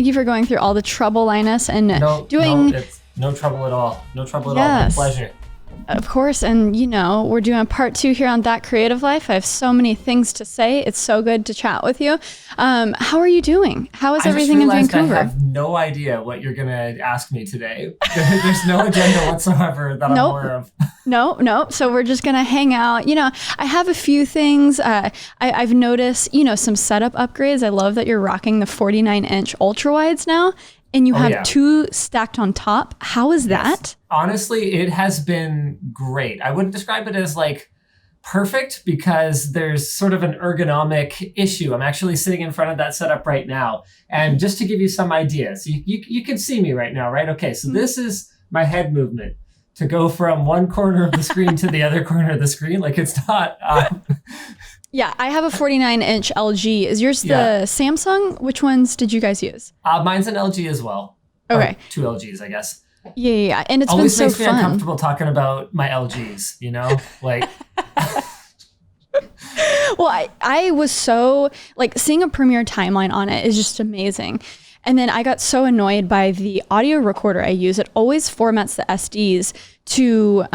Thank you for going through all the trouble, Linus, and doing... No, it's no trouble at all. No trouble at all. My pleasure. Of course, and we're doing part 2 here on That Creative Life. I have so many things to say. It's so good to chat with you. How are you doing? How is everything in Vancouver? I have no idea what you're going to ask me today. There's no agenda whatsoever that I'm aware of. No. So we're just going to hang out. I have a few things. I've noticed, some setup upgrades. I love that you're rocking the 49-inch ultra wides now. And you have 2 stacked on top. How is that? Honestly, it has been great. I wouldn't describe it as like perfect because there's sort of an ergonomic issue. I'm actually sitting in front of that setup right now. And just to give you some ideas, you can see me right now, right? Okay, so this is my head movement to go from one corner of the screen to the other corner of the screen. Like it's not... Yeah, I have a 49-inch LG. Is yours the Samsung? Which ones did you guys use? Mine's an LG as well. Okay. Or 2 LGs, I guess. Yeah. And it's always been so fun. Always makes me uncomfortable talking about my LGs, Like... Well, I was so... Like, seeing a Premiere timeline on it is just amazing. And then I got so annoyed by the audio recorder I use. It always formats the SDs to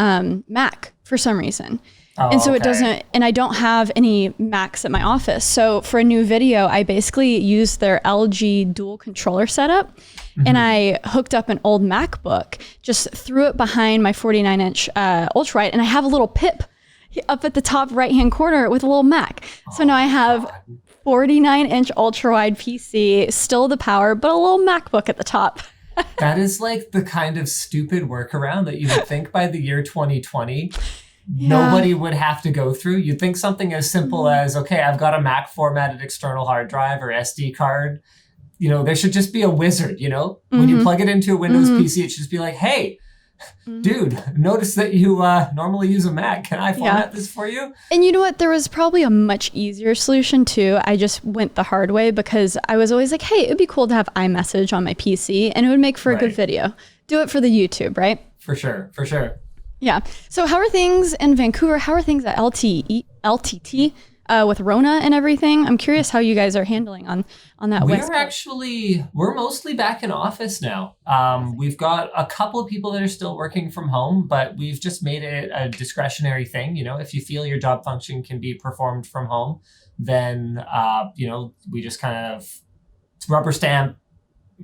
Mac for some reason. And so it doesn't, and I don't have any Macs at my office. So for a new video, I basically used their LG dual controller setup and I hooked up an old MacBook, just threw it behind my 49-inch ultrawide, and I have a little pip up at the top right-hand corner with a little Mac. So now I have 49-inch ultrawide PC, still the power, but a little MacBook at the top. That is like the kind of stupid workaround that you would think by the year 2020, nobody would have to go through. You'd think something as simple as, okay, I've got a Mac formatted external hard drive or SD card. There should just be a wizard, When you plug it into a Windows PC, it should just be like, hey, dude, notice that you normally use a Mac. Can I format this for you? And you know what? There was probably a much easier solution too. I just went the hard way because I was always like, hey, it'd be cool to have iMessage on my PC and it would make for a good video. Do it for the YouTube, right? For sure. Yeah. So how are things in Vancouver? How are things at LTT with Rona and everything? I'm curious how you guys are handling on that West Coast. We're mostly back in office now. We've got a couple of people that are still working from home, but we've just made it a discretionary thing. If you feel your job function can be performed from home, then, we just kind of rubber stamp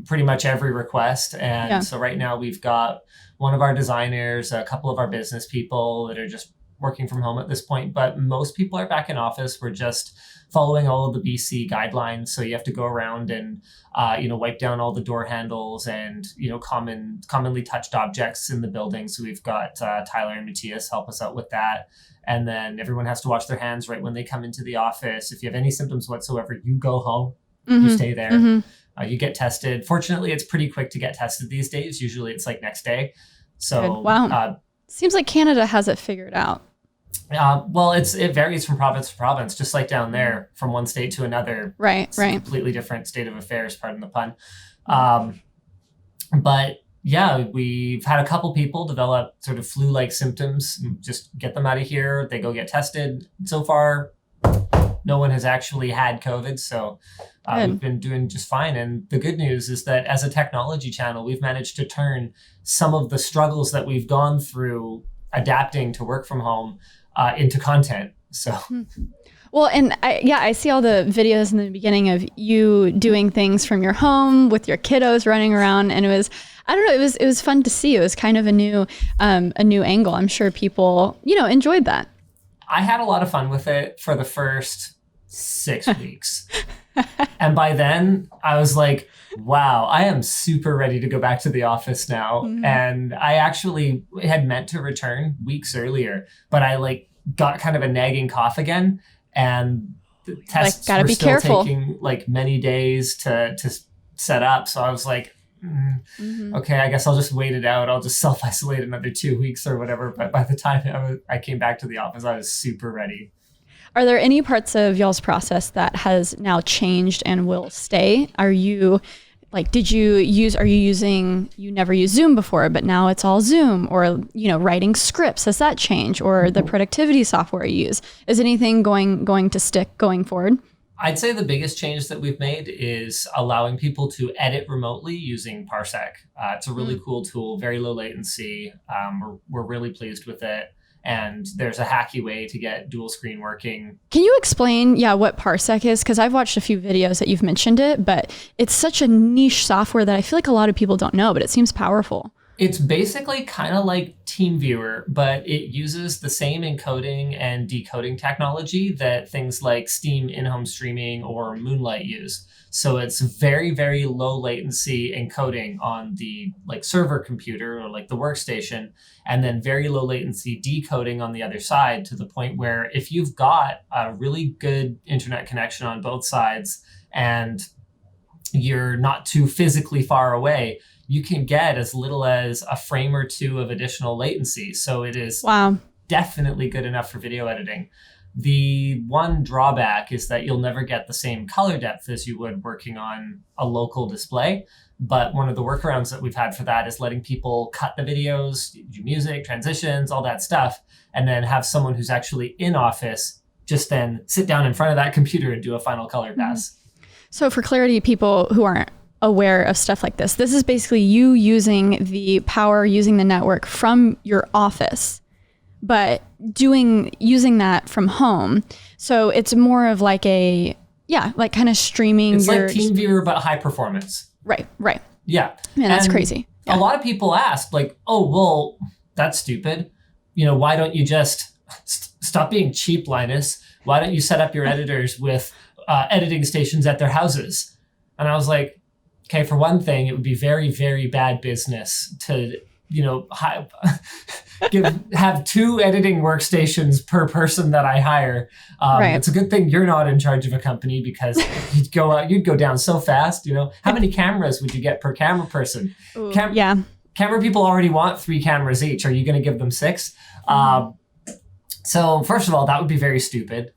pretty much every request. And so right now we've got one of our designers, a couple of our business people that are just working from home at this point, but most people are back in office. We're just following all of the BC guidelines. So you have to go around and, wipe down all the door handles and, commonly touched objects in the building. So we've got Tyler and Matthias help us out with that. And then everyone has to wash their hands right when they come into the office. If you have any symptoms whatsoever, you go home, you stay there. You get tested. Fortunately, it's pretty quick to get tested these days. Usually it's like next day. So, good. Wow. Seems like Canada has it figured out. Well, it varies from province to province, just like down there from one state to another. Right. A completely different state of affairs, pardon the pun. But yeah, we've had a couple people develop sort of flu-like symptoms. Just get them out of here. They go get tested. So far, no one has actually had COVID. So we've been doing just fine. And the good news is that as a technology channel, we've managed to turn some of the struggles that we've gone through adapting to work from home into content. So, well, and I see all the videos in the beginning of you doing things from your home with your kiddos running around, and it was fun to see. It was kind of a new angle. I'm sure people enjoyed that. I had a lot of fun with it for the first 6 weeks. And by then I was like, wow, I am super ready to go back to the office now. And I actually had meant to return weeks earlier, but I got kind of a nagging cough again. And the tests were still taking many days to set up. So I was like, okay, I guess I'll just wait it out. I'll just self-isolate another 2 weeks or whatever. But by the time I came back to the office, I was super ready. Are there any parts of y'all's process that has now changed and will stay? Are you you never used Zoom before, but now it's all Zoom, or, writing scripts, has that changed? Or the productivity software you use? Is anything going to stick going forward? I'd say the biggest change that we've made is allowing people to edit remotely using Parsec. It's a really cool tool, very low latency. We're really pleased with it. And there's a hacky way to get dual screen working. Can you explain, what Parsec is? Because I've watched a few videos that you've mentioned it, but it's such a niche software that I feel like a lot of people don't know, but it seems powerful. It's basically kind of like TeamViewer, but it uses the same encoding and decoding technology that things like Steam in-home streaming or Moonlight use. So it's very, very low latency encoding on the server computer or the workstation, and then very low latency decoding on the other side, to the point where if you've got a really good internet connection on both sides and you're not too physically far away, you can get as little as a frame or two of additional latency. So it is definitely good enough for video editing. The one drawback is that you'll never get the same color depth as you would working on a local display. But one of the workarounds that we've had for that is letting people cut the videos, do music, transitions, all that stuff, and then have someone who's actually in office just then sit down in front of that computer and do a final color pass. So for clarity, people who aren't aware of stuff like this is basically you using the power, using the network from your office, but using that from home. So it's more of like kind of streaming. It's like TeamViewer, but high performance. Right. Yeah. Man, that's crazy. Yeah. A lot of people ask oh, well, that's stupid. Why don't you just stop being cheap, Linus? Why don't you set up your editors with editing stations at their houses? And I was like, okay, for one thing, it would be very, very bad business to, have 2 editing workstations per person that I hire. Right. It's a good thing you're not in charge of a company, because you'd go down so fast. How many cameras would you get per camera person? Camera people already want 3 cameras each. Are you going to give them 6? So first of all, that would be very stupid.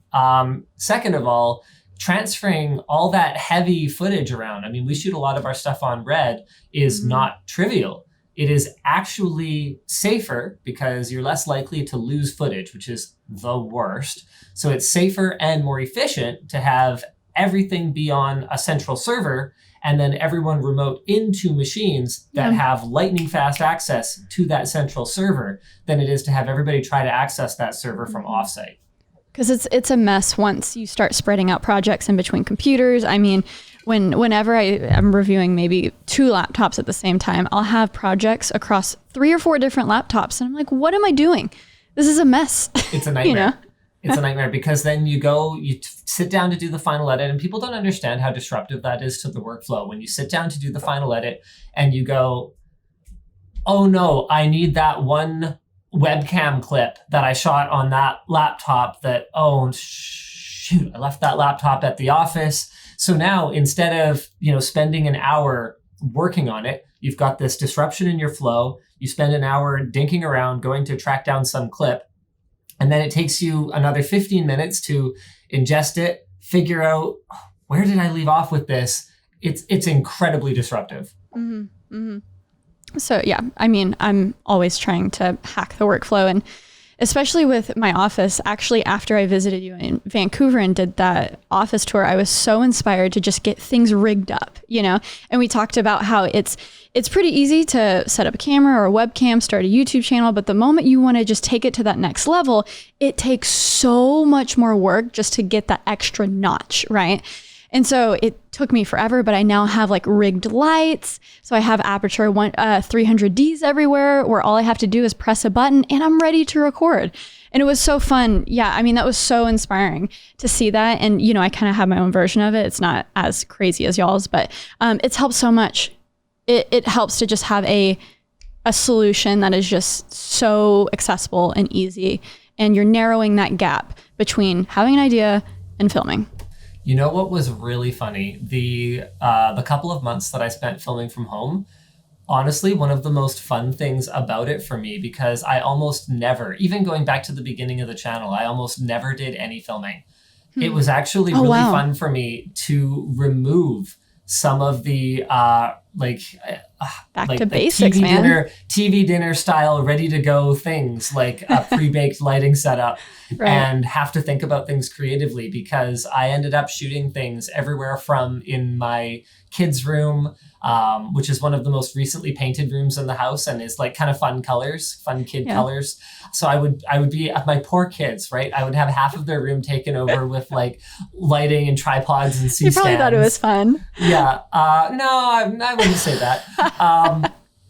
Second of all, transferring all that heavy footage around, we shoot a lot of our stuff on Red, is not trivial. It is actually safer because you're less likely to lose footage, which is the worst. So it's safer and more efficient to have everything be on a central server and then everyone remote into machines that have lightning fast access to that central server than it is to have everybody try to access that server from offsite. Because it's a mess once you start spreading out projects in between computers. Whenever I'm reviewing maybe 2 laptops at the same time, I'll have projects across 3 or 4 different laptops. And I'm like, what am I doing? This is a mess. It's a nightmare. It's a nightmare, because then you sit down to do the final edit, and people don't understand how disruptive that is to the workflow. When you sit down to do the final edit and you go, oh no, I need that one webcam clip that I shot on that laptop that, oh shoot, I left that laptop at the office. So now instead of, spending an hour working on it, you've got this disruption in your flow. You spend an hour dinking around going to track down some clip, and then it takes you another 15 minutes to ingest it, figure out, where did I leave off with this? It's incredibly disruptive. So I'm always trying to hack the workflow, and especially with my office. Actually, after I visited you in Vancouver and did that office tour, I was so inspired to just get things rigged up, and we talked about how it's pretty easy to set up a camera or a webcam, start a YouTube channel, but the moment you want to just take it to that next level, it takes so much more work just to get that extra notch, right? And so it took me forever, but I now have rigged lights. So I have aperture 300Ds everywhere, where all I have to do is press a button and I'm ready to record. And it was so fun. Yeah, that was so inspiring to see that. And, I kind of have my own version of it. It's not as crazy as y'all's, but it's helped so much. It helps to just have a solution that is just so accessible and easy. And you're narrowing that gap between having an idea and filming. You know what was really funny? The couple of months that I spent filming from home, honestly, one of the most fun things about it for me, because I almost never, even going back to the beginning of the channel, I almost never did any filming. It was actually really fun for me to remove some of the Back like to basics, man. TV dinner style, ready to go things like a pre-baked lighting setup, Right. and have to think about things creatively, because I ended up shooting things everywhere from in my kids' room, which is one of the most recently painted rooms in the house and is like kind of fun kid colors. So I would be my poor kids, right? I would have half of their room taken over with like lighting and tripods and C-stands. You probably thought it was fun. Yeah. No, I wouldn't say that.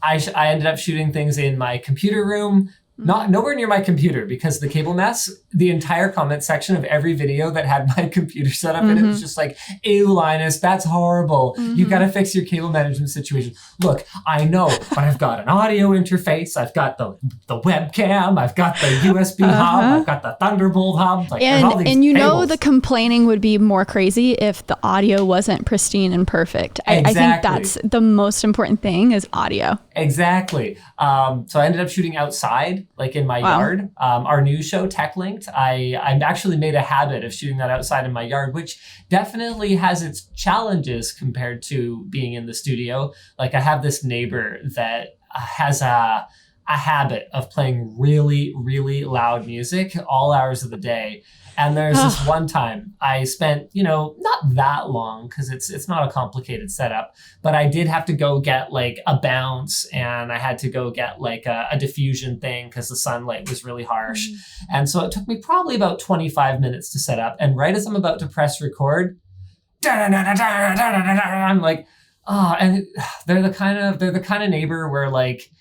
I ended up shooting things in my computer room, nowhere near my computer, because the cable mess, the entire comment section of every video that had my computer set up in it was just like, ew, Linus, that's horrible. You got to fix your cable management situation. Look, I know, but I've got an audio interface. I've got the webcam. I've got the USB hub. I've got the Thunderbolt hub. Like, and you cables. know, the complaining would be more crazy if the audio wasn't pristine and perfect. I think that's the most important thing is audio. Exactly. So I ended up shooting outside, like in my yard. Our news show, Tech Linked, I actually made a habit of shooting that outside in my yard, which definitely has its challenges compared to being in the studio. Like, I have this neighbor that has a habit of playing really, really loud music all hours of the day. And there's this one time I spent, not that long, because it's not a complicated setup, but I did have to go get like a bounce, and I had to go get like a diffusion thing because the sunlight was really harsh. And so it took me probably about 25 minutes to set up. And right as I'm about to press record, I'm like, and they're the kind of neighbor where like,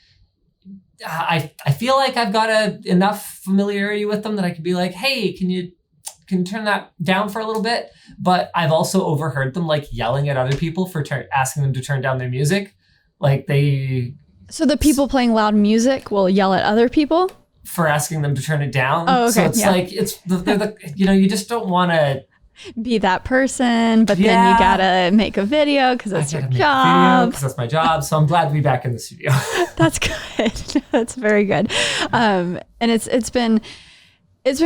I feel like I've got enough familiarity with them that I could be like, hey, can you turn that down for a little bit? But I've also overheard them like yelling at other people for asking them to turn down their music. Like So the people playing loud music will yell at other people for asking them to turn it down. Oh, okay. So it's like, you just don't want to be that person, but then you gotta make a video because that's your job. Because that's my job. So I'm glad to be back in the studio. That's good. That's very good. And it's been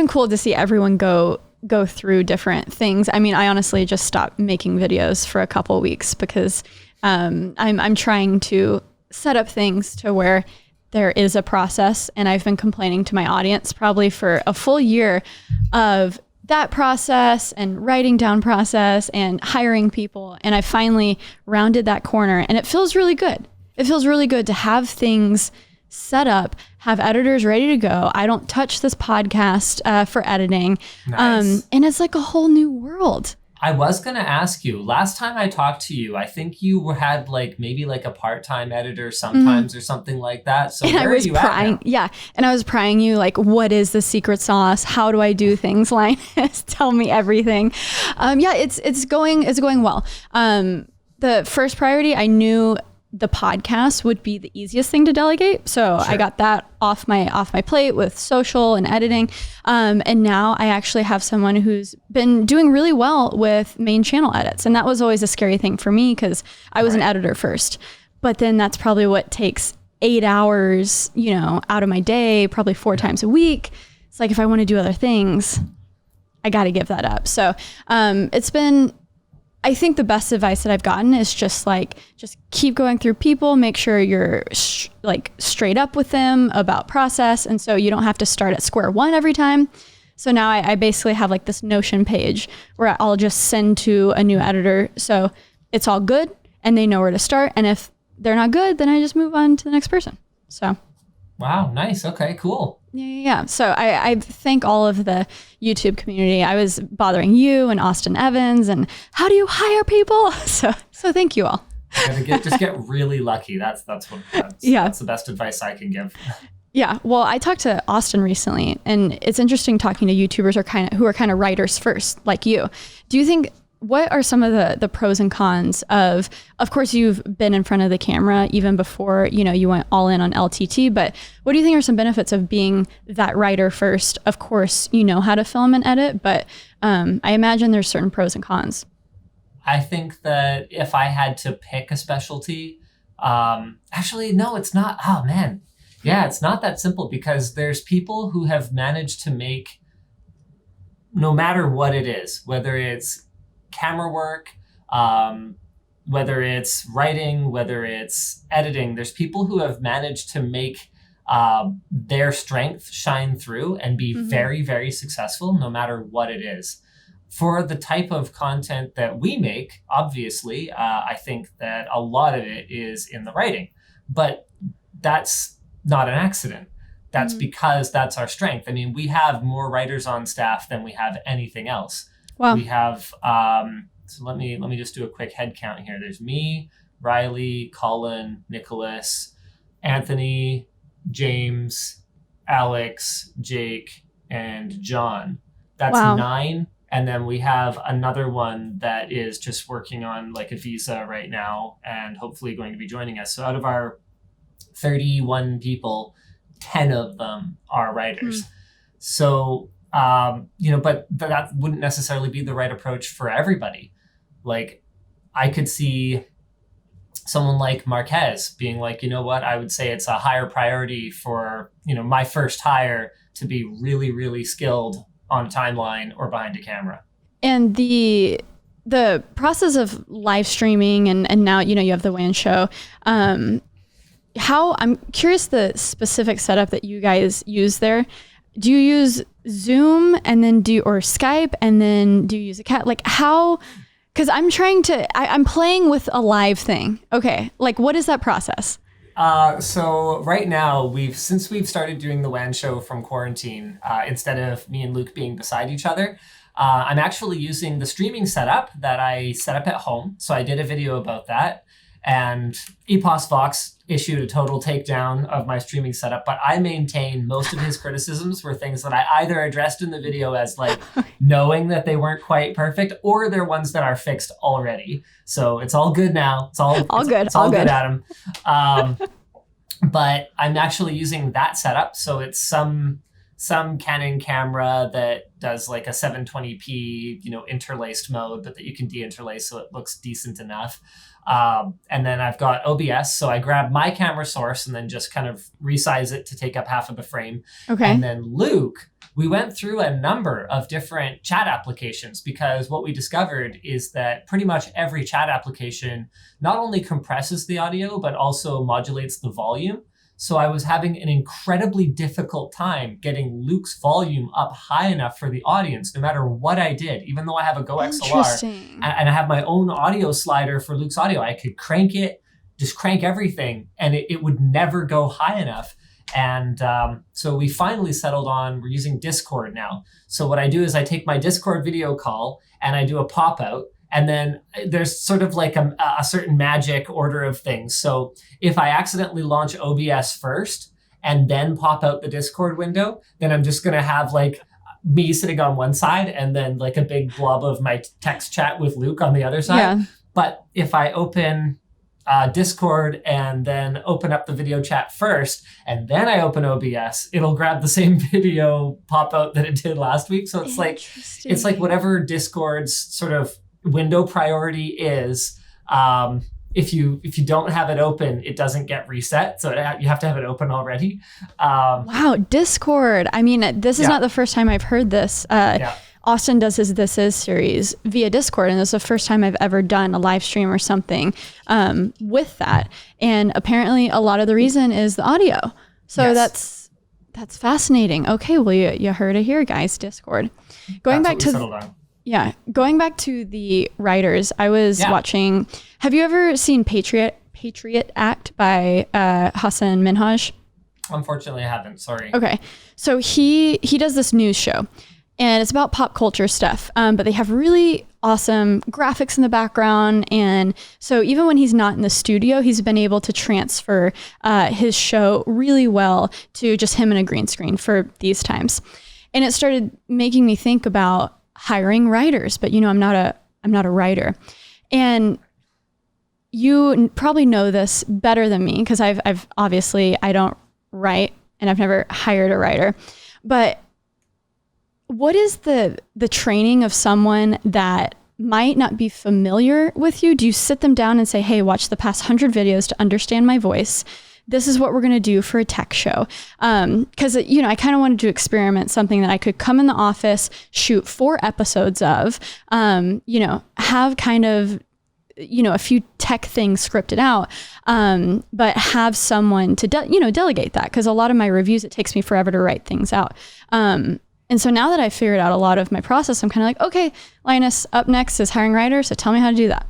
cool to see everyone go through different things. I mean, I honestly just stopped making videos for a couple weeks because I'm trying to set up things to where there is a process, and I've been complaining to my audience probably for a full year of that process and writing down process and hiring people. And I finally rounded that corner, and it feels really good. It feels really good to have things set up, have editors ready to go. I don't touch this podcast for editing. Nice. And it's like a whole new world. I was going to ask you, last time I talked to you, I think you had like maybe like a part-time editor sometimes or something like that. So where are you at now? Yeah. And I was prying you like, what is the secret sauce? How do I do things, Linus? Tell me everything. It's going well. The first priority, I knew the podcast would be the easiest thing to delegate. So sure. I got that off my plate with social and editing. And now I actually have someone who's been doing really well with main channel edits. And that was always a scary thing for me because I was an editor first. But then that's probably what takes 8 hours, out of my day, probably 4 times a week. It's like, if I want to do other things, I got to give that up. So it's been, I think the best advice that I've gotten is just keep going through people, make sure you're straight up with them about process. And so you don't have to start at square one every time. So now I basically have like this Notion page where I'll just send to a new editor. So it's all good and they know where to start. And if they're not good, then I just move on to the next person. So. Wow. Nice. Okay, cool. Yeah. So I thank all of the YouTube community. I was bothering you and Austin Evans and how do you hire people? So thank you all. Just get really lucky. That's the best advice I can give. Yeah. Well, I talked to Austin recently, and it's interesting talking to YouTubers who are kind of writers first, like you. Do you think, what are some of the pros and cons of course, you've been in front of the camera even before, you went all in on LTT, but what do you think are some benefits of being that writer first? Of course, you know how to film and edit, but I imagine there's certain pros and cons. I think that if I had to pick a specialty, actually, no, it's not. Oh, man. Yeah, it's not that simple because there's people who have managed to make, no matter what it is, whether it's camera work, whether it's writing, whether it's editing, there's people who have managed to make their strength shine through and be very, very successful no matter what it is. For the type of content that we make, obviously, I think that a lot of it is in the writing, but that's not an accident. That's because that's our strength. I mean, we have more writers on staff than we have anything else. Wow. We have, so let me just do a quick head count here. There's me, Riley, Colin, Nicholas, Anthony, James, Alex, Jake, and John. That's 9. And then we have another one that is just working on like a visa right now and hopefully going to be joining us. So out of our 31 people, 10 of them are writers. So, but that wouldn't necessarily be the right approach for everybody. Like I could see someone like Marquez being like, you know what, I would say it's a higher priority for, my first hire to be really, really skilled on a timeline or behind a camera. And the process of live streaming and now, you have the WAN show. I'm curious the specific setup that you guys use there. Do you use Zoom and then or Skype and then do you use a cat? Like how, because I'm playing with a live thing. Okay. Like what is that process? So right now since we've started doing the WAN show from quarantine, instead of me and Luke being beside each other, I'm actually using the streaming setup that I set up at home. So I did a video about that, and Epos Vox issued a total takedown of my streaming setup, but I maintain most of his criticisms were things that I either addressed in the video as like knowing that they weren't quite perfect, or they're ones that are fixed already. So it's all good now. It's all good. It's all good, Adam. But I'm actually using that setup. So it's some Canon camera that does like a 720p, interlaced mode, but that you can deinterlace so it looks decent enough. And then I've got OBS. So I grab my camera source and then just kind of resize it to take up half of the frame. Okay. And then Luke, we went through a number of different chat applications because what we discovered is that pretty much every chat application not only compresses the audio, but also modulates the volume. So I was having an incredibly difficult time getting Luke's volume up high enough for the audience, no matter what I did. Even though I have a Go XLR and I have my own audio slider for Luke's audio, I could crank it, just crank everything, and it would never go high enough. And so we finally settled on, we're using Discord now. So what I do is I take my Discord video call and I do a pop out. And then there's sort of like a certain magic order of things. So if I accidentally launch OBS first and then pop out the Discord window, then I'm just going to have like me sitting on one side and then like a big blob of my text chat with Luke on the other side. Yeah. But if I open Discord and then open up the video chat first, and then I open OBS, it'll grab the same video pop out that it did last week. So it's like whatever Discord's sort of window priority is, if you don't have it open, it doesn't get reset. So you have to have it open already. Wow, Discord. I mean, this is not the first time I've heard this. Austin does his This Is series via Discord, and this is the first time I've ever done a live stream or something with that. And apparently a lot of the reason is the audio. So that's fascinating. Okay, well, you heard it here, guys, Discord. Going back to the writers, I was watching, have you ever seen Patriot Act by Hassan Minhaj? Unfortunately, I haven't. Sorry. Okay. So he does this news show, and it's about pop culture stuff, but they have really awesome graphics in the background. And so even when he's not in the studio, he's been able to transfer his show really well to just him and a green screen for these times. And it started making me think about hiring writers, but I'm not a writer. And you probably know this better than me, because I've obviously, I don't write and I've never hired a writer. But what is the training of someone that might not be familiar with you? Do you sit them down and say, hey, watch the past 100 videos to understand my voice? This is what we're going to do for a tech show. Because, I kind of wanted to experiment something that I could come in the office, shoot 4 episodes of, have kind of a few tech things scripted out, but have someone to, delegate that. Because a lot of my reviews, it takes me forever to write things out. And so now that I've figured out a lot of my process, I'm kind of like, okay, Linus, up next is hiring writers. So tell me how to do that.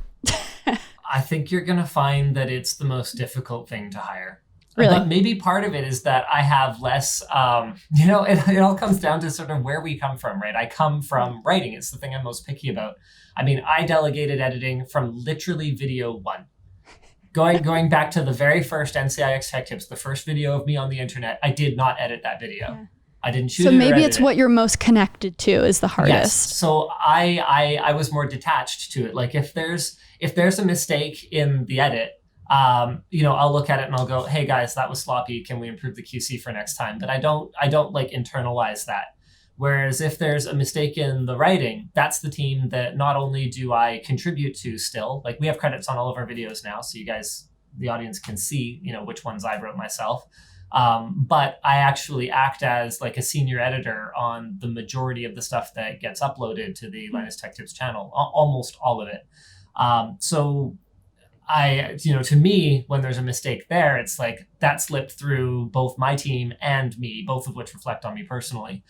I think you're going to find that it's the most difficult thing to hire. Really? But maybe part of it is that I have less, it all comes down to sort of where we come from, right? I come from writing. It's the thing I'm most picky about. I mean, I delegated editing from literally video one. Going back to the very first NCIX Tech Tips, the first video of me on the internet, I did not edit that video. Yeah. I didn't shoot it. So maybe it's what you're most connected to is the hardest. Yes. So I was more detached to it. Like if there's a mistake in the edit, I'll look at it and I'll go, hey guys, that was sloppy. Can we improve the QC for next time? But I don't like internalize that. Whereas if there's a mistake in the writing, that's the team that not only do I contribute to still, like we have credits on all of our videos now. So you guys, the audience can see, which ones I wrote myself. But I actually act as like a senior editor on the majority of the stuff that gets uploaded to the Linus Tech Tips channel, almost all of it. So to me, when there's a mistake there, it's like that slipped through both my team and me, both of which reflect on me personally.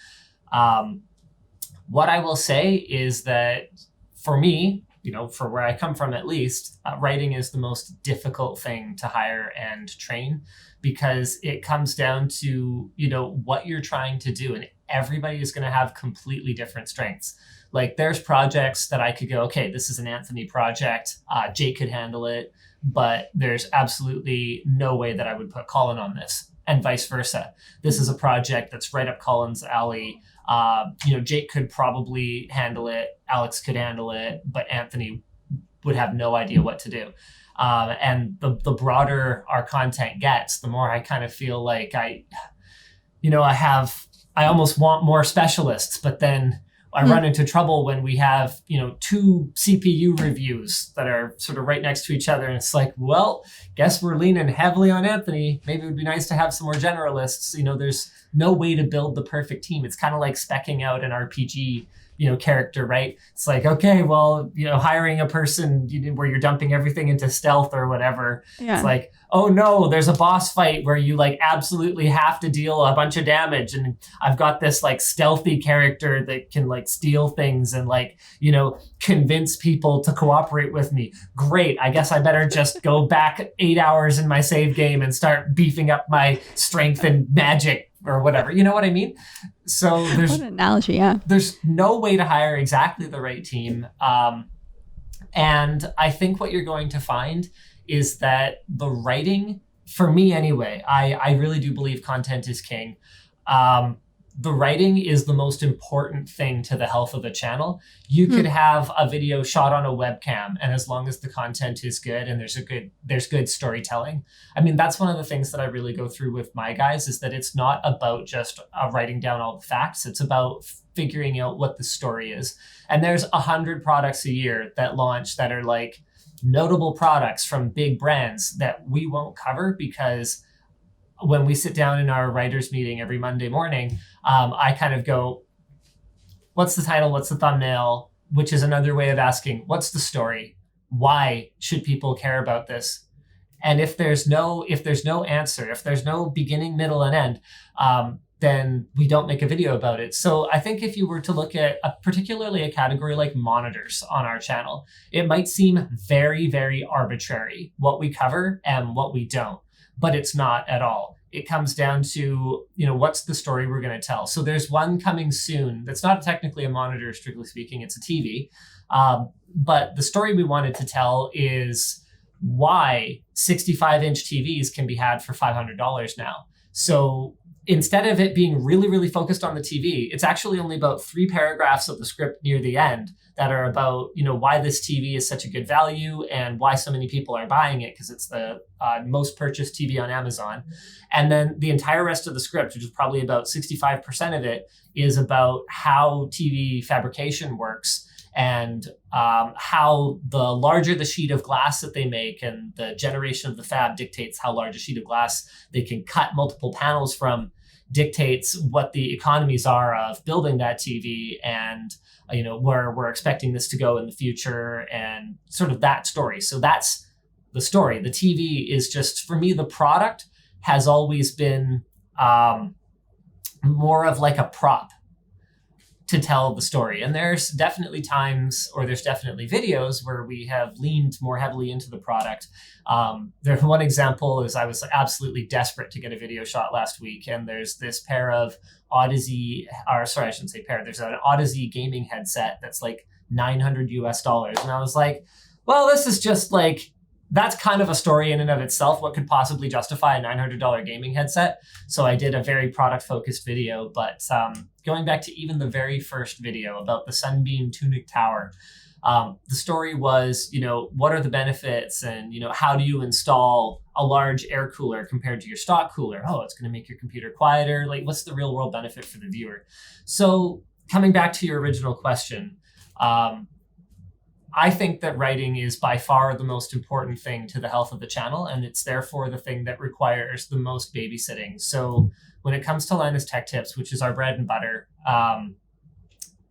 What I will say is that for me, for where I come from at least, writing is the most difficult thing to hire and train because it comes down to, what you're trying to do. And everybody is going to have completely different strengths. Like there's projects that I could go, okay, this is an Anthony project. Jake could handle it, but there's absolutely no way that I would put Colin on this, and vice versa. This is a project that's right up Colin's alley. Jake could probably handle it. Alex could handle it, but Anthony would have no idea what to do. And the broader our content gets, the more I kind of feel like I almost want more specialists, but then I run into trouble when we have, two CPU reviews that are sort of right next to each other. And it's like, well, guess we're leaning heavily on Anthony. Maybe it would be nice to have some more generalists. There's no way to build the perfect team. It's kind of like speccing out an RPG, character, right? It's like, okay, well, hiring a person where you're dumping everything into stealth or whatever. Yeah. It's like, oh no, there's a boss fight where you like absolutely have to deal a bunch of damage. And I've got this like stealthy character that can like steal things and like, convince people to cooperate with me. Great. I guess I better just go back 8 hours in my save game and start beefing up my strength and magic or whatever. You know what I mean? So there's what an analogy, yeah. There's no way to hire exactly the right team. And I think what you're going to find is that the writing, for me anyway, I really do believe content is king. The writing is the most important thing to the health of a channel. You could have a video shot on a webcam, and as long as the content is good and there's good storytelling. I mean, that's one of the things that I really go through with my guys is that it's not about just writing down all the facts. It's about figuring out what the story is. And there's 100 products a year that launch that are like notable products from big brands that we won't cover because when we sit down in our writers meeting every Monday morning, I kind of go, what's the title? What's the thumbnail? Which is another way of asking, what's the story? Why should people care about this? And if there's no answer, if there's no beginning, middle, and end, then we don't make a video about it. So I think if you were to look at particularly a category like monitors on our channel, it might seem very, very arbitrary what we cover and what we don't, but it's not at all. It comes down to, what's the story we're going to tell. So there's one coming soon that's not technically a monitor, strictly speaking, it's a TV. But the story we wanted to tell is why 65-inch TVs can be had for $500 now. So instead of it being really, really focused on the TV, it's actually only about 3 paragraphs of the script near the end that are about, why this TV is such a good value and why so many people are buying it because it's the most purchased TV on Amazon. And then the entire rest of the script, which is probably about 65% of it, is about how TV fabrication works and how the larger the sheet of glass that they make and the generation of the fab dictates how large a sheet of glass they can cut multiple panels from. dictates what the economies are of building that TV and where we're expecting this to go in the future and sort of that story. So that's the story. The TV is just, for me, the product has always been more of like a prop to tell the story. And there's definitely times, or there's definitely videos where we have leaned more heavily into the product. There's one example is I was absolutely desperate to get a video shot last week. And there's this pair of Odyssey, or sorry, I shouldn't say pair. There's an Odyssey gaming headset that's like $900 US. And I was like, well, this is just like, that's kind of a story in and of itself. What could possibly justify a $900 gaming headset? So I did a very product-focused video. But going back to even the very first video about the Sunbeam Tunic Tower, the story was, what are the benefits and, how do you install a large air cooler compared to your stock cooler? Oh, it's going to make your computer quieter. Like, what's the real world benefit for the viewer? So coming back to your original question, I think that writing is by far the most important thing to the health of the channel, and it's therefore the thing that requires the most babysitting. So when it comes to Linus Tech Tips, which is our bread and butter,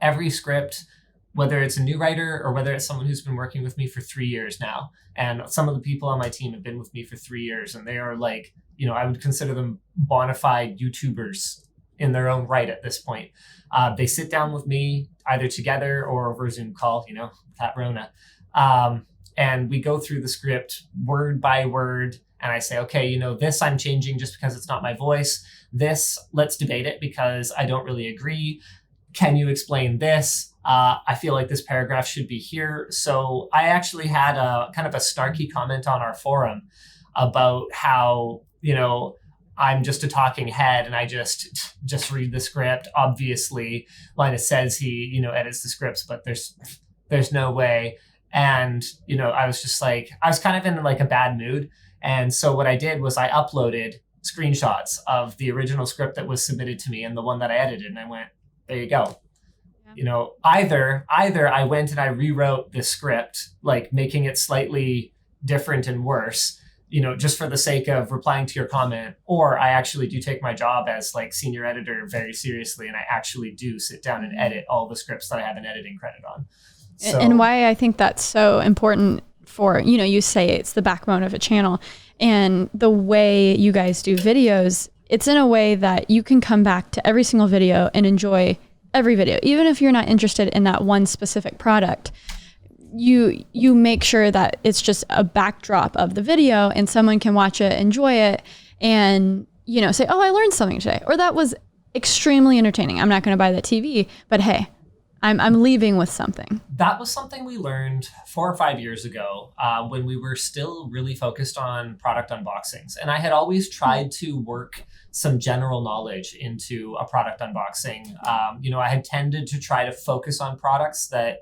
every script, whether it's a new writer or whether it's someone who's been working with me for 3 years now, and some of the people on my team have been with me for 3 years, and they are like, I would consider them bona fide YouTubers in their own right at this point. They sit down with me either together or over a Zoom call, Pat Rona. And we go through the script word by word. And I say, okay, this I'm changing just because it's not my voice. This, let's debate it because I don't really agree. Can you explain this? I feel like this paragraph should be here. So I actually had a kind of a snarky comment on our forum about how, I'm just a talking head and I just read the script. Obviously, Linus says he, edits the scripts, but there's no way. And, I was just like, I was kind of in like a bad mood. And so what I did was I uploaded screenshots of the original script that was submitted to me and the one that I edited. And I went, there you go. Yeah. Either I went and I rewrote the script, like making it slightly different and worse, just for the sake of replying to your comment, or I actually do take my job as like senior editor very seriously. And I actually do sit down and edit all the scripts that I have an editing credit on. So, and why I think that's so important for, you say it's the backbone of a channel, and the way you guys do videos, it's in a way that you can come back to every single video and enjoy every video, even if you're not interested in that one specific product. You make sure that it's just a backdrop of the video and someone can watch it, enjoy it, and, say, oh, I learned something today, or that was extremely entertaining. I'm not going to buy that TV, but hey, I'm leaving with something. That was something we learned 4 or 5 years ago when we were still really focused on product unboxings. And I had always tried to work some general knowledge into a product unboxing. I had tended to try to focus on products that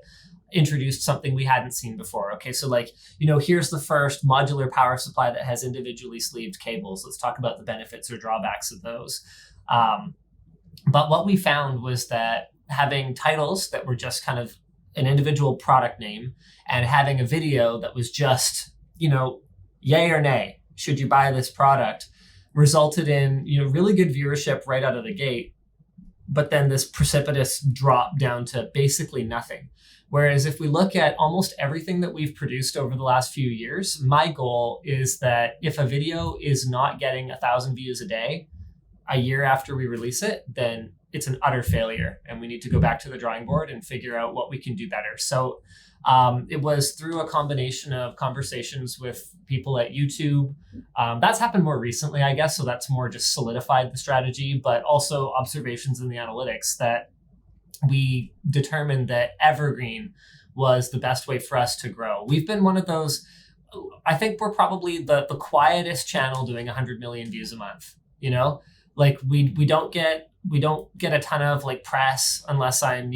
introduced something we hadn't seen before. Okay, so like, here's the first modular power supply that has individually sleeved cables. Let's talk about the benefits or drawbacks of those. But what we found was that having titles that were just kind of an individual product name and having a video that was just, yay or nay, should you buy this product, resulted in, really good viewership right out of the gate, but then this precipitous drop down to basically nothing. Whereas if we look at almost everything that we've produced over the last few years, my goal is that if a video is not getting 1,000 views a day, a year after we release it, then it's an utter failure. And we need to go back to the drawing board and figure out what we can do better. So it was through a combination of conversations with people at YouTube. That's happened more recently, I guess. So that's more just solidified the strategy, but also observations in the analytics that we determined that evergreen was the best way for us to grow. We've been one of those, I think we're probably the quietest channel doing 100 million views a month, like we don't get a ton of like press unless I'm,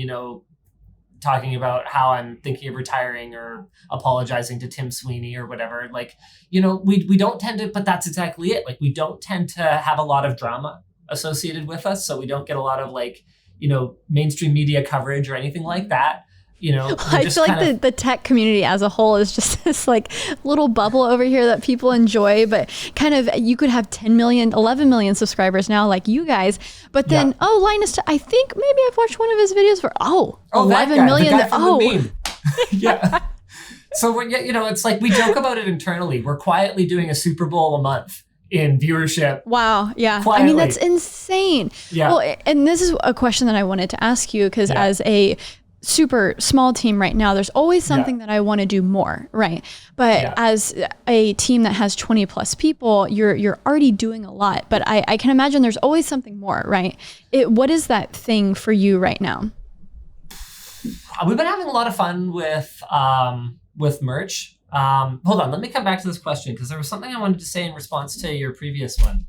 talking about how I'm thinking of retiring or apologizing to Tim Sweeney or whatever. Like, we don't tend to, but that's exactly it. Like, we don't tend to have a lot of drama associated with us. So we don't get a lot of like, mainstream media coverage or anything like that. I feel like the tech community as a whole is just this like little bubble over here that people enjoy, but kind of you could have 10 million, 11 million subscribers now like you guys. But then, Linus, I think maybe I've watched one of his videos for, 11 million. The guy from the meme. Yeah. So we're, it's like we joke about it internally. We're quietly doing a Super Bowl a month in viewership. Wow. Yeah. Quietly. I mean, that's insane. Yeah. Well, and this is a question that I wanted to ask you because as a super small team right now, there's always something that I want to do more, right? But as a team that has 20 plus people, you're already doing a lot. But I can imagine there's always something more, right? What is that thing for you right now? We've been having a lot of fun with merch. Hold on, let me come back to this question because there was something I wanted to say in response to your previous one.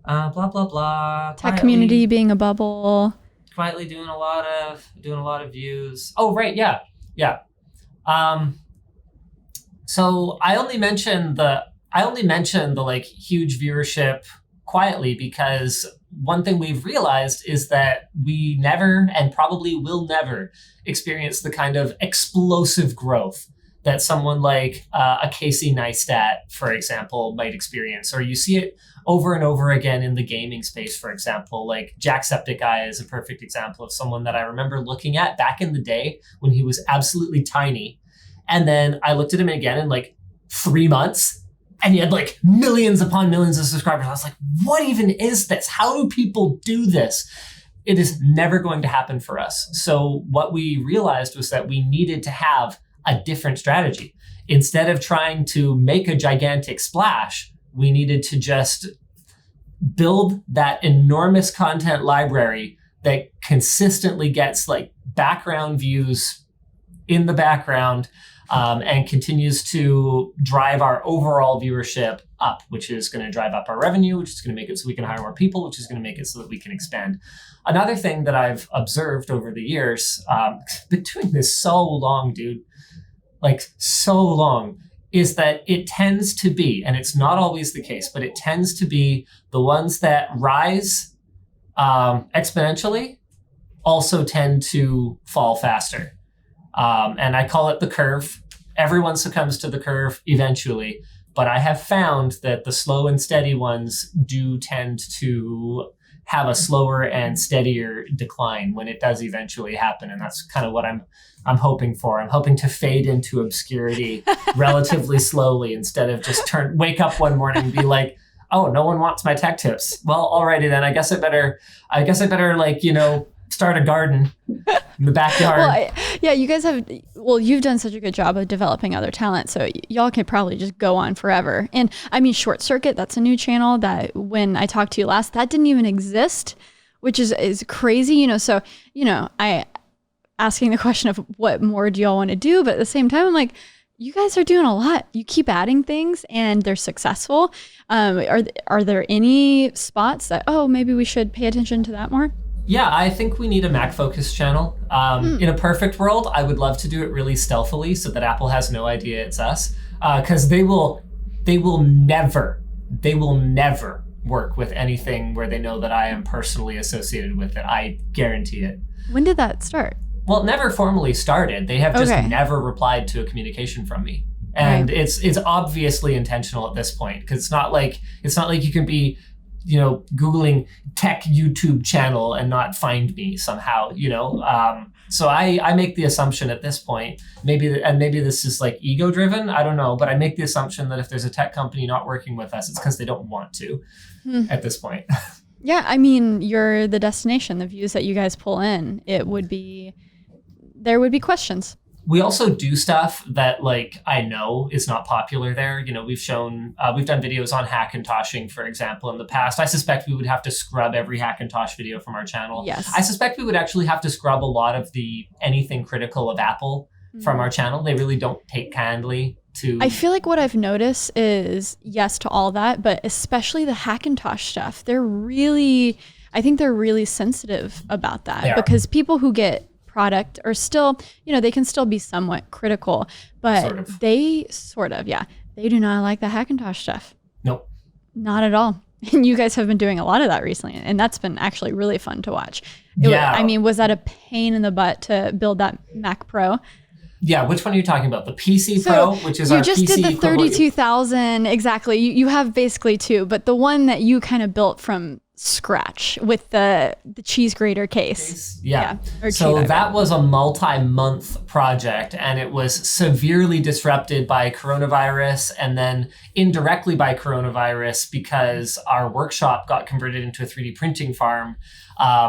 Blah blah blah. Tech community being a bubble. Quietly doing a lot of views. Oh right, yeah. So I only mentioned the like huge viewership quietly because one thing we've realized is that we never and probably will never experience the kind of explosive growth that someone like a Casey Neistat, for example, might experience, or you see it over and over again in the gaming space, for example. Like Jacksepticeye is a perfect example of someone that I remember looking at back in the day when he was absolutely tiny. And then I looked at him again in like 3 months and he had like millions upon millions of subscribers. I was like, what even is this? How do people do this? It is never going to happen for us. So what we realized was that we needed to have a different strategy. Instead of trying to make a gigantic splash, we needed to just build that enormous content library that consistently gets like background views in the background and continues to drive our overall viewership up, which is going to drive up our revenue, which is going to make it so we can hire more people, which is going to make it so that we can expand. Another thing that I've observed over the years, been doing this so long, dude, like so long, is that it tends to be, and it's not always the case, but it tends to be the ones that rise exponentially also tend to fall faster. And I call it the curve. Everyone succumbs to the curve eventually, but I have found that the slow and steady ones do tend to have a slower and steadier decline when it does eventually happen. And that's kind of what I'm hoping for. I'm hoping to fade into obscurity relatively slowly instead of just wake up one morning and be like, oh, no one wants my tech tips. Well, alrighty then. I guess I better like, start a garden in the backyard. Well, you guys you've done such a good job of developing other talent. So y'all can probably just go on forever. And I mean, Short Circuit, that's a new channel that when I talked to you last, that didn't even exist, which is crazy, So, I asking the question of what more do y'all want to do? But at the same time, I'm like, you guys are doing a lot. You keep adding things and they're successful. Are there any spots that, maybe we should pay attention to that more? Yeah, I think we need a Mac focused channel. In a perfect world, I would love to do it really stealthily so that Apple has no idea it's us. Because they will never work with anything where they know that I am personally associated with it. I guarantee it. When did that start? Well, it never formally started. They have just never replied to a communication from me. And it's obviously intentional at this point, because it's not like you can be Googling tech YouTube channel and not find me somehow, So I make the assumption at this point, maybe this is like ego driven, I don't know, but I make the assumption that if there's a tech company not working with us, it's because they don't want to at this point. Yeah, I mean, you're the destination, the views that you guys pull in, there would be questions. We also do stuff that I know is not popular there. We've done videos on Hackintoshing, for example, in the past. I suspect we would have to scrub every Hackintosh video from our channel. Yes. I suspect we would actually have to scrub a lot of the anything critical of Apple from our channel. They really don't take kindly to... I feel like what I've noticed is yes to all that, but especially the Hackintosh stuff. I think they're really sensitive about that because people who get product are still, they can still be somewhat critical, but they do not like the Hackintosh stuff. Nope. Not at all. And you guys have been doing a lot of that recently, and that's been actually really fun to watch. Yeah. Was that a pain in the butt to build that Mac Pro? Yeah, which one are you talking about? The PC Pro, which is our PC. You just did the 32,000, exactly. You have basically two, but the one that you kind of built from scratch with the cheese grater case. Yeah. So that was a multi-month project, and it was severely disrupted by coronavirus, and then indirectly by coronavirus because our workshop got converted into a 3D printing farm,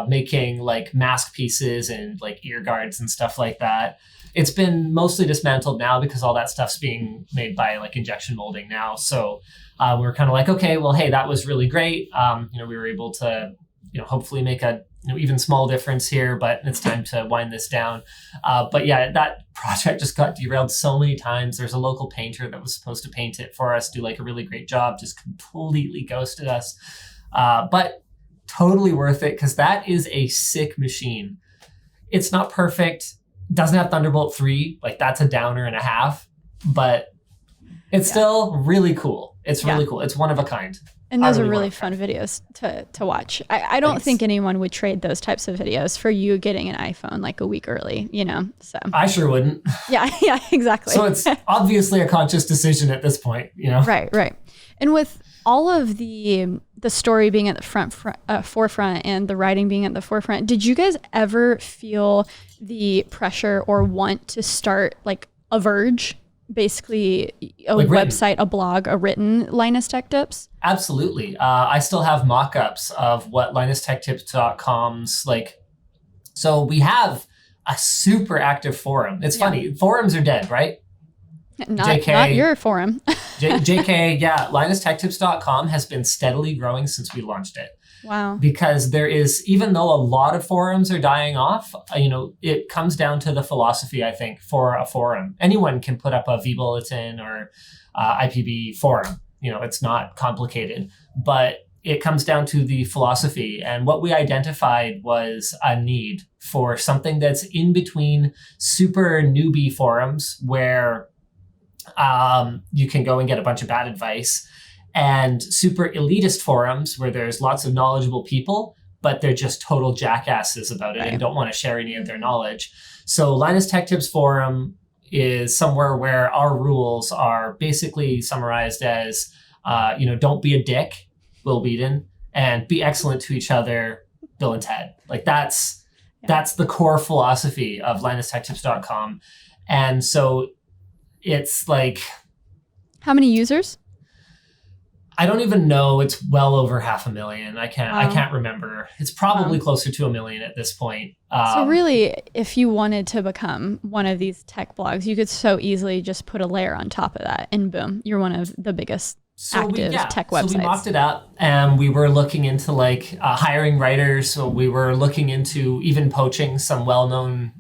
making like mask pieces and like ear guards and stuff like that. It's been mostly dismantled now because all that stuff's being made by like injection molding now. So we're kind of like, okay, well, hey, that was really great. We were able to, hopefully make a even small difference here, but it's time to wind this down. But yeah, that project just got derailed so many times. There's a local painter that was supposed to paint it for us, do like a really great job, just completely ghosted us. But totally worth it because that is a sick machine. It's not perfect. Doesn't have Thunderbolt 3, like that's a downer and a half, but it's still really cool. It's really cool. It's one of a kind. And those are really fun videos to watch. I don't think anyone would trade those types of videos for you getting an iPhone like a week early, so. I sure wouldn't. Yeah, exactly. So it's obviously a conscious decision at this point, Right. And with all of the story being at the forefront and the writing being at the forefront, did you guys ever feel the pressure or want to start like a Verge, basically a like website, a blog, a written Linus Tech Tips? Absolutely. I still have mock-ups of what linustechtips.com's like. So we have a super active forum. It's funny. Forums are dead, right? Not your forum. JK, yeah. linustechtips.com has been steadily growing since we launched it. Wow. Because there is, even though a lot of forums are dying off, it comes down to the philosophy, I think, for a forum. Anyone can put up a vBulletin or IPB forum. It's not complicated, but it comes down to the philosophy. And what we identified was a need for something that's in between super newbie forums where you can go and get a bunch of bad advice, and super elitist forums where there's lots of knowledgeable people, but they're just total jackasses about it and don't want to share any of their knowledge. So Linus Tech Tips Forum is somewhere where our rules are basically summarized as, don't be a dick, Will Wheaton, and be excellent to each other, Bill and Ted. Like that's the core philosophy of linustechtips.com. And so it's like... How many users? I don't even know. It's well over 500,000. I can't remember. It's probably closer to 1 million at this point. So really, if you wanted to become one of these tech blogs, you could so easily just put a layer on top of that, and boom, you're one of the biggest active tech websites. So we mocked it up, and we were looking into hiring writers. So we were looking into even poaching some well-known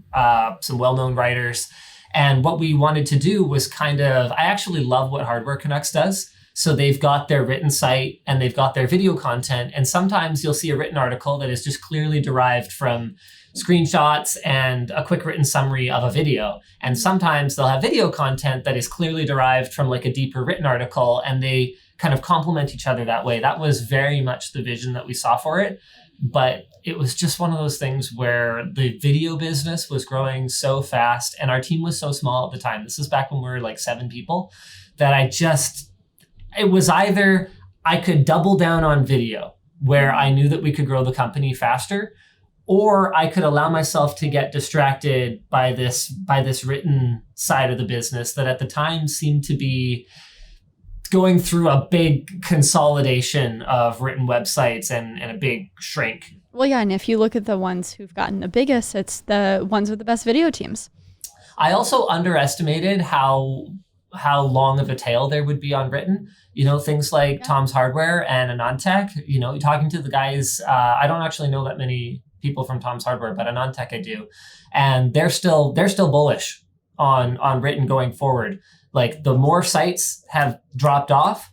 writers. And what we wanted to do was I actually love what Hardware Canucks does. So they've got their written site and they've got their video content. And sometimes you'll see a written article that is just clearly derived from screenshots and a quick written summary of a video. And sometimes they'll have video content that is clearly derived from like a deeper written article, and they kind of complement each other that way. That was very much the vision that we saw for it. But it was just one of those things where the video business was growing so fast and our team was so small at the time. This is back when we were like 7 people, that it was either I could double down on video where I knew that we could grow the company faster, or I could allow myself to get distracted by this written side of the business that at the time seemed to be going through a big consolidation of written websites and a big shrink. Well, yeah, and if you look at the ones who've gotten the biggest, it's the ones with the best video teams. I also underestimated how long of a tail there would be on written. Things like Tom's Hardware and AnonTech, talking to the guys, I don't actually know that many people from Tom's Hardware, but AnonTech I do. And they're still bullish on written going forward. Like the more sites have dropped off,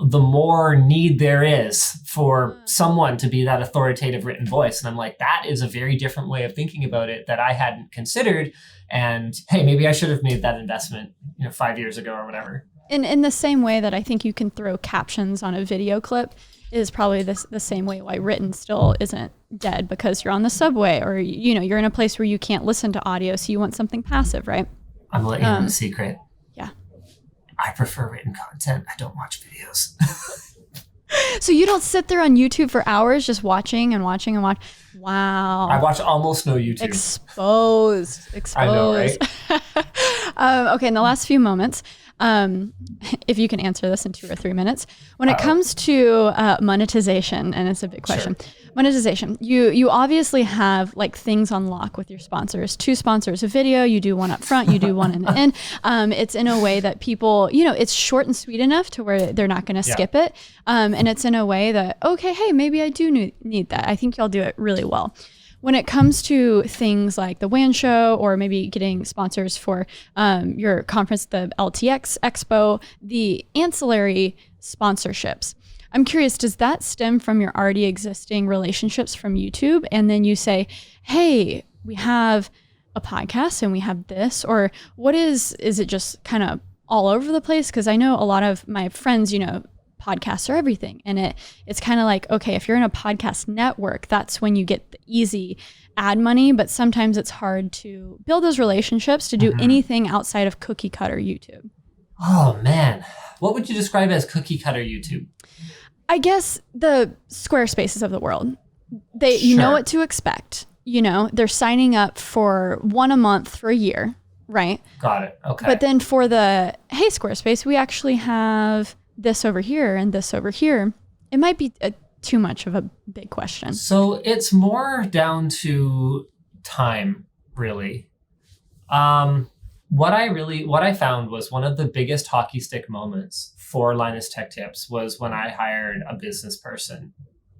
the more need there is for someone to be that authoritative written voice. And I'm like, that is a very different way of thinking about it that I hadn't considered. And hey, maybe I should have made that investment, 5 years ago or whatever. In the same way that I think you can throw captions on a video clip is probably the same way why written still isn't dead, because you're on the subway or, you're in a place where you can't listen to audio. So you want something passive, right? I'm letting you know a secret. Yeah. I prefer written content. I don't watch videos. So you don't sit there on YouTube for hours just watching and watching and watch. Wow. I watch almost no YouTube. Exposed. I know, right? Okay, in the last few moments, if you can answer this in 2 or 3 minutes, when it comes to monetization, and it's a big question, monetization, you obviously have like things on lock with your sponsors. 2 sponsors a video, you do one up front, you do one in the end. It's in a way that people, it's short and sweet enough to where they're not going to skip it. And it's in a way that, okay, hey, maybe I do need that. I think y'all do it really well. When it comes to things like the WAN show, or maybe getting sponsors for your conference, the LTX Expo, the ancillary sponsorships, I'm curious, does that stem from your already existing relationships from YouTube? And then you say, hey, we have a podcast and we have this, or what is it just kind of all over the place? Because I know a lot of my friends, podcasts are everything. And it's kind of like, okay, if you're in a podcast network, that's when you get the easy ad money, but sometimes it's hard to build those relationships to do anything outside of cookie cutter YouTube. Oh man. What would you describe as cookie cutter YouTube? I guess the Squarespaces of the world. You know what to expect. They're signing up for one a month for a year, right? Got it. Okay. But then for the, hey, Squarespace, we actually have this over here and this over here, it might be too much of a big question. So it's more down to time, really. What I found was one of the biggest hockey stick moments for Linus Tech Tips was when I hired a business person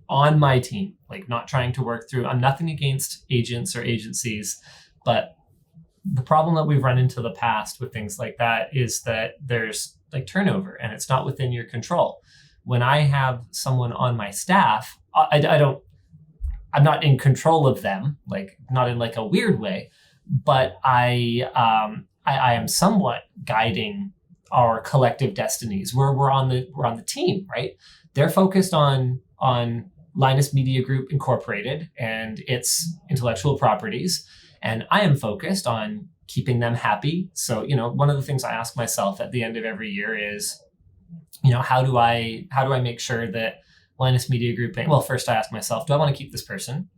on my team, like not trying to work through, I'm nothing against agents or agencies, but the problem that we've run into the past with things like that is that there's like turnover and it's not within your control. When I have someone on my staff, I'm not in control of them, like not in like a weird way, but I am somewhat guiding our collective destinies where we're on the team, right? They're focused on Linus Media Group Incorporated and its intellectual properties. And I am focused on keeping them happy. So, one of the things I ask myself at the end of every year is, how do I make sure that Linus Media Group, well, first I ask myself, do I want to keep this person?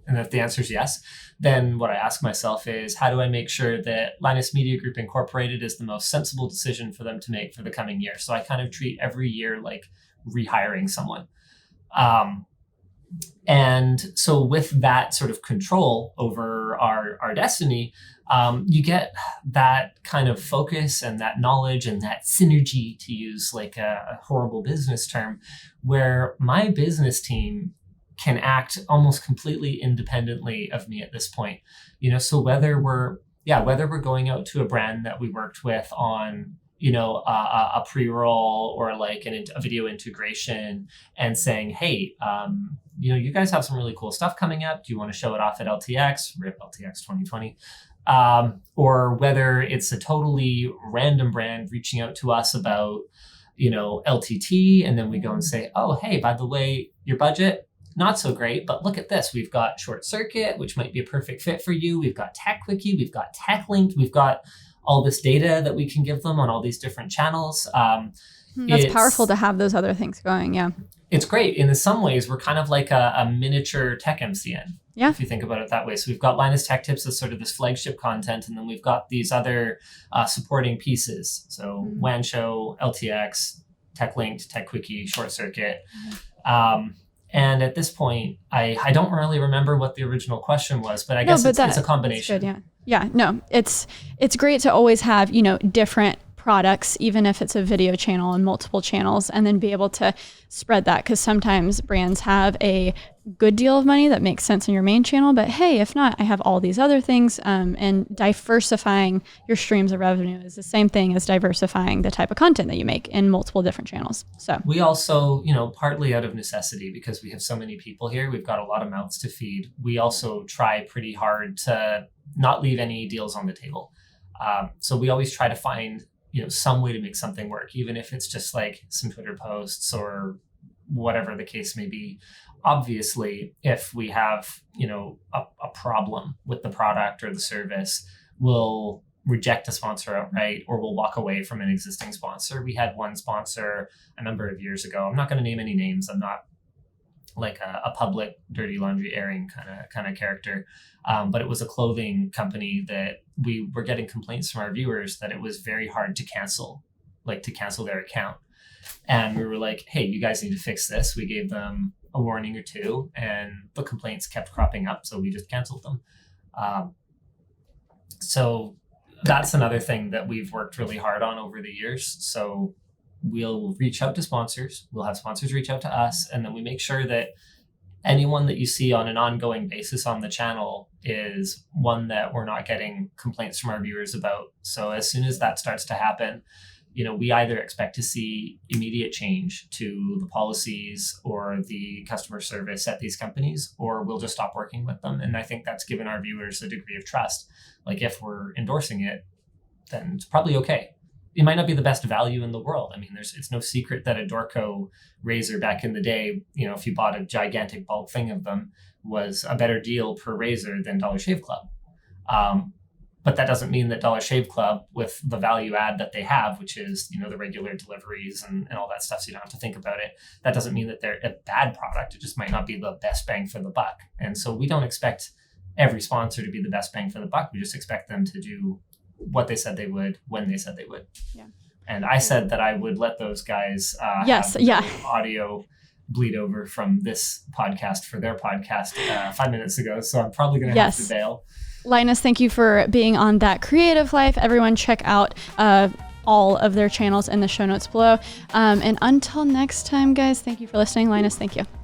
And if the answer is yes, then what I ask myself is, how do I make sure that Linus Media Group Incorporated is the most sensible decision for them to make for the coming year? So I kind of treat every year like rehiring someone. And so with that sort of control over our destiny, you get that kind of focus and that knowledge and that synergy, to use like a horrible business term, where my business team can act almost completely independently of me at this point. So whether we're going out to a brand that we worked with on, a pre-roll or like a video integration and saying, hey, you guys have some really cool stuff coming up. Do you want to show it off at LTX, RIP LTX 2020? Or whether it's a totally random brand reaching out to us about, LTT. And then we go and say, oh, hey, by the way, your budget, not so great, but look at this. We've got Short Circuit, which might be a perfect fit for you. We've got TechWiki, we've got TechLinked, we've got all this data that we can give them on all these different channels. That's powerful to have those other things going. Yeah. It's great. In some ways, we're kind of like a miniature tech MCN. Yeah. If you think about it that way. So we've got Linus Tech Tips as sort of this flagship content, and then we've got these other supporting pieces. So WAN Show, LTX, TechLinked, TechWiki, Short Circuit. And at this point, I don't really remember what the original question was, but I guess it's a combination. Good, yeah. Yeah, no, it's great to always have, different products, even if it's a video channel and multiple channels, and then be able to spread that, because sometimes brands have a good deal of money that makes sense in your main channel, but hey, if not, I have all these other things, and diversifying your streams of revenue is the same thing as diversifying the type of content that you make in multiple different channels. So we also, partly out of necessity, because we have so many people here, we've got a lot of mouths to feed. We also try pretty hard to not leave any deals on the table. So we always try to find some way to make something work, even if it's just like some Twitter posts or whatever the case may be. Obviously, if we have, a problem with the product or the service, we'll reject a sponsor outright, or we'll walk away from an existing sponsor. We had one sponsor a number of years ago. I'm not going to name any names. I'm not like a public dirty laundry airing kind of character. But it was a clothing company that we were getting complaints from our viewers that it was very hard to cancel their account. And we were like, hey, you guys need to fix this. We gave them a warning or two, and the complaints kept cropping up. So we just canceled them. So that's another thing that we've worked really hard on over the years. So we'll reach out to sponsors. We'll have sponsors reach out to us. And then we make sure that anyone that you see on an ongoing basis on the channel is one that we're not getting complaints from our viewers about. So as soon as that starts to happen, we either expect to see immediate change to the policies or the customer service at these companies, or we'll just stop working with them. And I think that's given our viewers a degree of trust. Like if we're endorsing it, then it's probably okay. It might not be the best value in the world. I mean, it's no secret that a Dorco razor back in the day, if you bought a gigantic bulk thing of them, was a better deal per razor than Dollar Shave Club. But that doesn't mean that Dollar Shave Club, with the value add that they have, which is, the regular deliveries and all that stuff, so you don't have to think about it, that doesn't mean that they're a bad product. It just might not be the best bang for the buck. And so we don't expect every sponsor to be the best bang for the buck. We just expect them to do what they said they would, when they said they would. Yeah. And I said that I would let those guys have audio bleed over from this podcast for their podcast 5 minutes ago. So I'm probably going to have to bail. Linus, thank you for being on That Creative Life. Everyone check out all of their channels in the show notes below. And until next time, guys, thank you for listening. Linus, thank you.